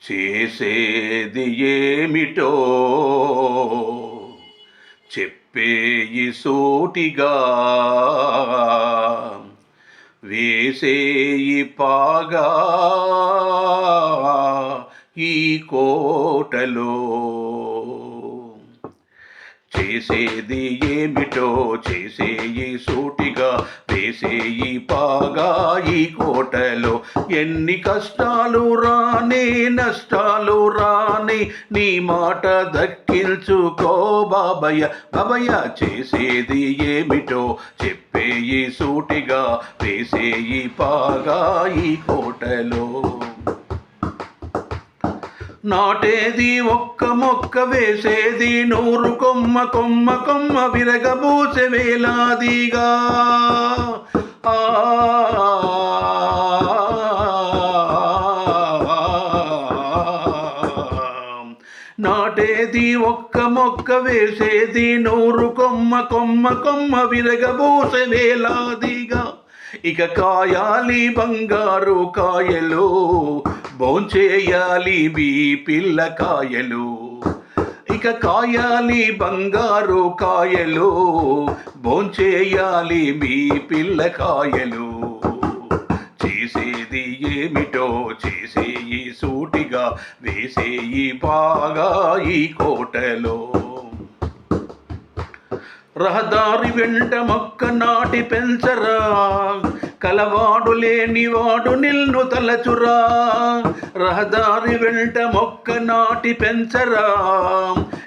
చేసేది ఏమిటో చెప్పేయి సూటిగా, వేసేయి పాగా ఈ కోటలో. చేసేది ఏమిటో చేసేయి సూటిగా, వేసేయి పాగా ఈ కోటలో. ఎన్ని కష్టాలు రాని నష్టాలు రాని నీ మాట దక్కించుకో బాబయ్య. బాబయ్య చేసేది ఏమిటో చెప్పేయి సూటిగా, వేసేయి పాగా ఈ కోటలో. నాటేది ఒక్క మొక్క, వేసేది 100 కొమ్మ, కొమ్మ కొమ్మ విరగబూసె వేలాదిగా. నాటేది ఒక్క మొక్క, వేసేది 100 కొమ్మ, కొమ్మ కొమ్మ విరగబూసె వేలాదిగా. ఇక కాయాలి బంగారు కాయలు, భోంచేయాలి మీ పిల్లకాయలు. ఇక కాయాలి బంగారు కాయలు, భోంచేయాలి మీ పిల్లకాయలు. చేసేది ఏమిటో చేసేయి సూటిగా, వేసేయి బాగా ఈ కోటలో. రహదారి వెంట మొక్క నాటి పెంచరా, కలవాడు లేనివాడు నిన్ను తలచురా. రహదారి వెంట మొక్క నాటి పెంచరా,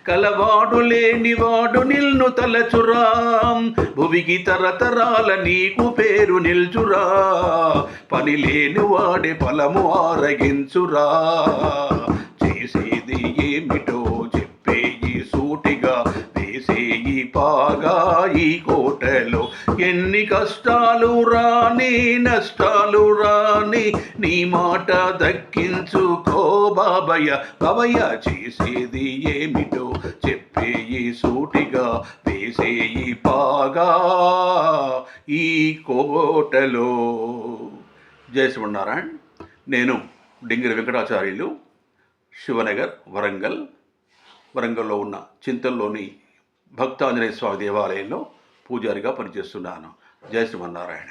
కలవాడు లేనివాడు నిన్ను తలచురా. భువికి తరతరాల నీకు పేరు నిల్చురా, పని లేని వాడే ఫలము ఆరగించురా. చేసేది ఏమిటో చెప్పేయి సూటిగా, వేసేయి పాగా ఈ కోటలో. ఎన్ని కష్టాలు రాని నష్టాలు రాని నీ మాట దక్కించుకో బాబయ్య. బాబయ్య చేసేది ఏమిటో చెప్పేయి సూటిగా, వేసేయి పాగా ఈ కోటలో. జై శ్రీమన్నారాయణ. నేను డింగిరి వెంకటాచార్యులు, శివనగర్, వరంగల్. వరంగల్లో ఉన్న చింతల్లోని భక్తాంజనేయ స్వామి దేవాలయంలో పూజారిగా పనిచేస్తున్నాను. జై శ్రీమన్నారాయణ.